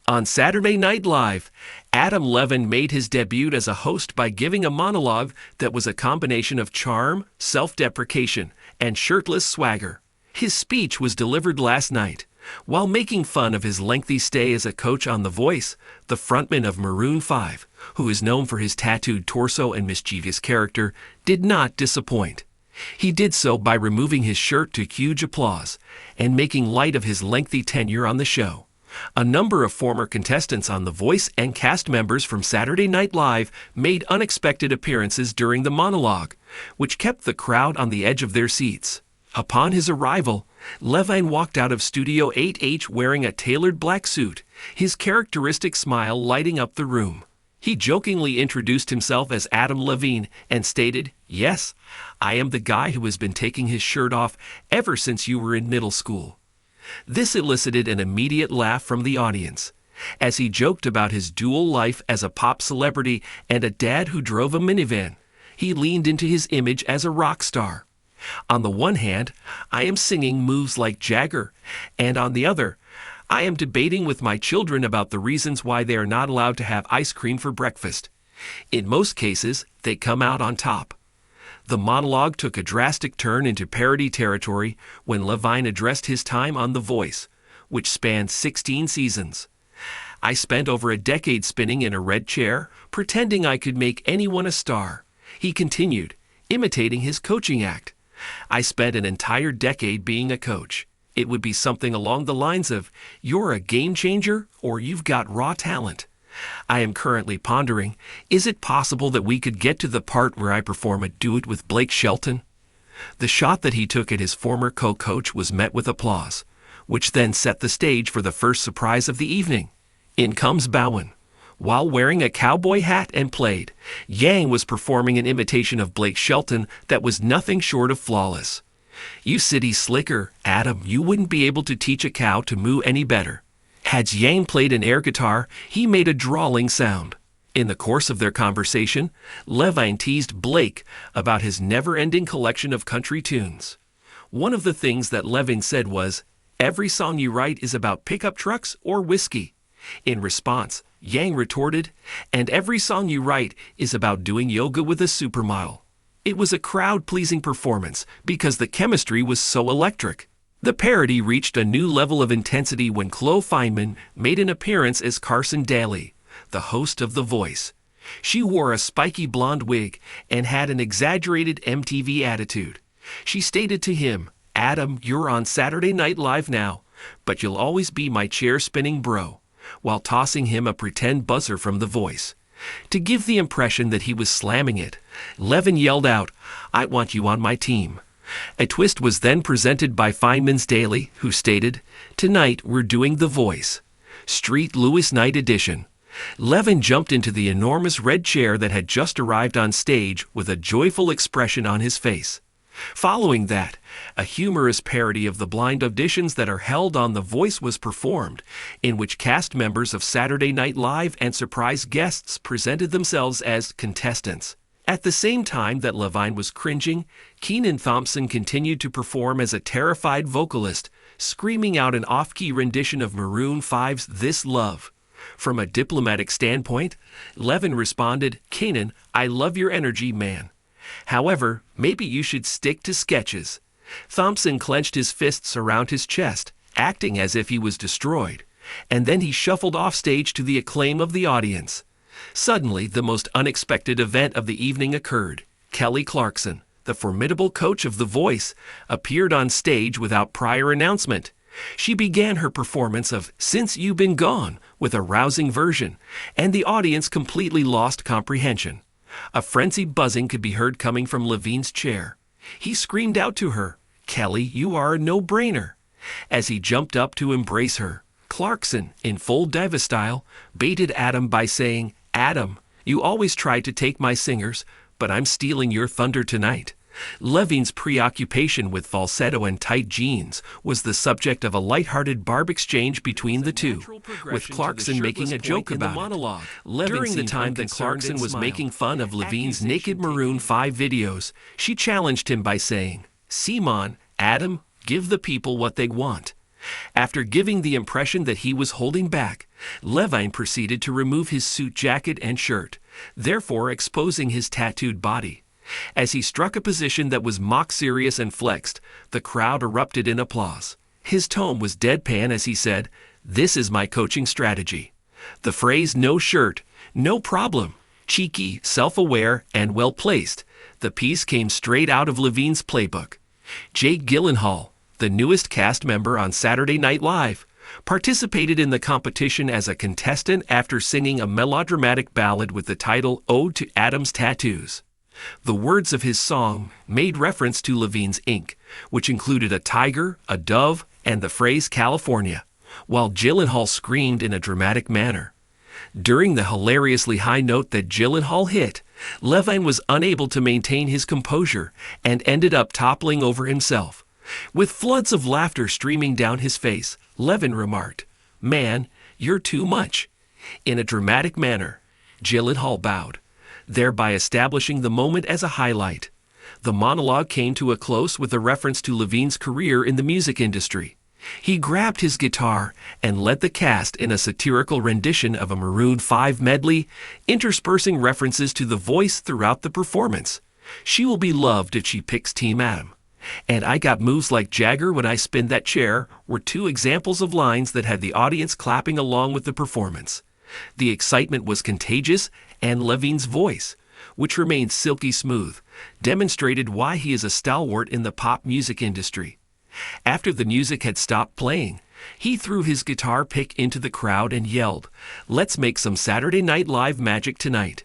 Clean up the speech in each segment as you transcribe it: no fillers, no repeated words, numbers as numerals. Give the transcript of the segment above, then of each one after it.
On Saturday Night Live, Adam Levine made his debut as a host by giving a monologue that was a combination of charm, self-deprecation, and shirtless swagger. His speech was delivered last night. While making fun of his lengthy stay as a coach on The Voice, the frontman of Maroon 5, who is known for his tattooed torso and mischievous character, did not disappoint. He did so by removing his shirt to huge applause and making light of his lengthy tenure on the show. A number of former contestants on The Voice and cast members from Saturday Night Live made unexpected appearances during the monologue, which kept the crowd on the edge of their seats. Upon his arrival, Levine walked out of Studio 8H wearing a tailored black suit, his characteristic smile lighting up the room. He jokingly introduced himself as Adam Levine and stated, "Yes, I am the guy who has been taking his shirt off ever since you were in middle school." This elicited an immediate laugh from the audience, as he joked about his dual life as a pop celebrity and a dad who drove a minivan. He leaned into his image as a rock star. On the one hand, I am singing moves like Jagger, and on the other, I am debating with my children about the reasons why they are not allowed to have ice cream for breakfast. In most cases, they come out on top. The monologue took a drastic turn into parody territory when Levine addressed his time on The Voice, which spanned 16 seasons. "I spent over a decade spinning in a red chair, pretending I could make anyone a star," he continued, imitating his coaching act. "I spent an entire decade being a coach. It would be something along the lines of, 'You're a game changer,' or 'You've got raw talent.' I am currently pondering, is it possible that we could get to the part where I perform a duet with Blake Shelton?" The shot that he took at his former co-coach was met with applause, which then set the stage for the first surprise of the evening. In comes Bowen. While wearing a cowboy hat and plaid, Yang was performing an imitation of Blake Shelton that was nothing short of flawless. "You city slicker, Adam, you wouldn't be able to teach a cow to moo any better." Had Yang played an air guitar, he made a drawling sound. In the course of their conversation, Levine teased Blake about his never-ending collection of country tunes. One of the things that Levine said was, "Every song you write is about pickup trucks or whiskey." In response, Yang retorted, "And every song you write is about doing yoga with a supermodel." It was a crowd-pleasing performance because the chemistry was so electric. The parody reached a new level of intensity when Chloe Fineman made an appearance as Carson Daly, the host of The Voice. She wore a spiky blonde wig and had an exaggerated MTV attitude. She stated to him, "Adam, you're on Saturday Night Live now, but you'll always be my chair-spinning bro," while tossing him a pretend buzzer from The Voice. To give the impression that he was slamming it, Levine yelled out, "I want you on my team." A twist was then presented by Fineman's Daily, who stated, "Tonight we're doing The Voice, Street Lewis Night Edition." Levine jumped into the enormous red chair that had just arrived on stage with a joyful expression on his face. Following that, a humorous parody of the blind auditions that are held on The Voice was performed, in which cast members of Saturday Night Live and surprise guests presented themselves as contestants. At the same time that Levine was cringing, Kenan Thompson continued to perform as a terrified vocalist, screaming out an off-key rendition of Maroon 5's "This Love." From a diplomatic standpoint, Levine responded, "Kenan, I love your energy, man. However, maybe you should stick to sketches." Thompson clenched his fists around his chest, acting as if he was destroyed, and then he shuffled off stage to the acclaim of the audience. Suddenly, the most unexpected event of the evening occurred. Kelly Clarkson, the formidable coach of The Voice, appeared on stage without prior announcement. She began her performance of "Since You've Been Gone" with a rousing version, and the audience completely lost comprehension. A frenzied buzzing could be heard coming from Levine's chair. He screamed out to her, "Kelly, you are a no-brainer," as he jumped up to embrace her. Clarkson, in full diva style, baited Adam by saying, "Adam, you always try to take my singers, but I'm stealing your thunder tonight." Levine's preoccupation with falsetto and tight jeans was the subject of a lighthearted barb exchange between the two, with Clarkson making a joke about it. During the time that Clarkson was making fun of Levine's naked Maroon 5 videos, she challenged him by saying, "Simon, Adam, give the people what they want." After giving the impression that he was holding back, Levine proceeded to remove his suit jacket and shirt, therefore exposing his tattooed body. As he struck a position that was mock serious and flexed, the crowd erupted in applause. His tone was deadpan as he said, "This is my coaching strategy." The phrase "no shirt, no problem," cheeky, self-aware, and well-placed, the piece came straight out of Levine's playbook. Jake Gyllenhaal, the newest cast member on Saturday Night Live, participated in the competition as a contestant after singing a melodramatic ballad with the title Ode to Adam's Tattoos. The words of his song made reference to Levine's ink, which included a tiger, a dove, and the phrase California, while Gyllenhaal screamed in a dramatic manner. During the hilariously high note that Gyllenhaal hit, Levine was unable to maintain his composure and ended up toppling over himself. With floods of laughter streaming down his face, Levine remarked, "Man, you're too much." In a dramatic manner, Gyllenhaal bowed, thereby establishing the moment as a highlight. The monologue came to a close with a reference to Levine's career in the music industry. He grabbed his guitar and led the cast in a satirical rendition of a Maroon 5 medley, interspersing references to The Voice throughout the performance. "She will be loved if she picks Team Adam," and "I got moves like Jagger when I spin that chair" were two examples of lines that had the audience clapping along with the performance. The excitement was contagious, and Levine's voice, which remained silky smooth, demonstrated why he is a stalwart in the pop music industry. After the music had stopped playing, he threw his guitar pick into the crowd and yelled, "Let's make some Saturday Night Live magic tonight."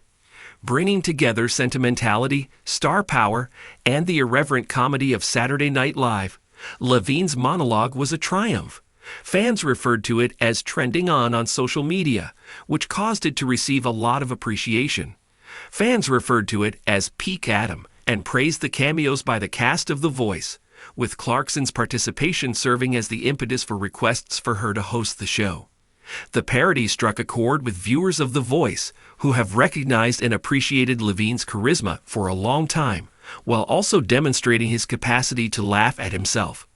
Bringing together sentimentality, star power, and the irreverent comedy of Saturday Night Live, Levine's monologue was a triumph. Fans referred to it as trending on social media, which caused it to receive a lot of appreciation. Fans referred to it as Peak Adam and praised the cameos by the cast of The Voice, with Clarkson's participation serving as the impetus for requests for her to host the show. The parody struck a chord with viewers of The Voice, who have recognized and appreciated Levine's charisma for a long time, while also demonstrating his capacity to laugh at himself.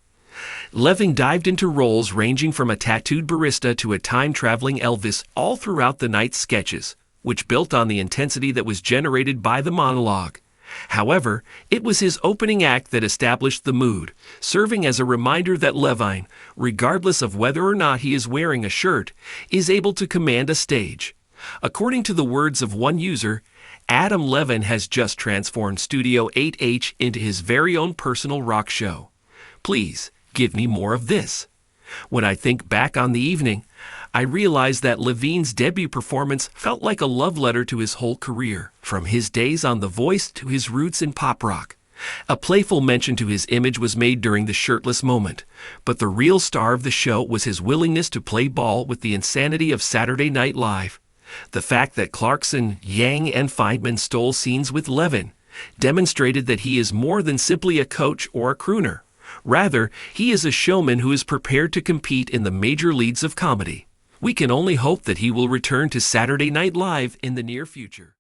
Levine dived into roles ranging from a tattooed barista to a time-traveling Elvis all throughout the night's sketches, which built on the intensity that was generated by the monologue. However, it was his opening act that established the mood, serving as a reminder that Levine, regardless of whether or not he is wearing a shirt, is able to command a stage. According to the words of one user, Adam Levine has just transformed Studio 8H into his very own personal rock show. Please, give me more of this. When I think back on the evening, I realize that Levine's debut performance felt like a love letter to his whole career, from his days on The Voice to his roots in pop rock. A playful mention to his image was made during the shirtless moment, but the real star of the show was his willingness to play ball with the insanity of Saturday Night Live. The fact that Clarkson, Yang, and Feynman stole scenes with Levine demonstrated that he is more than simply a coach or a crooner. Rather, he is a showman who is prepared to compete in the major leagues of comedy. We can only hope that he will return to Saturday Night Live in the near future.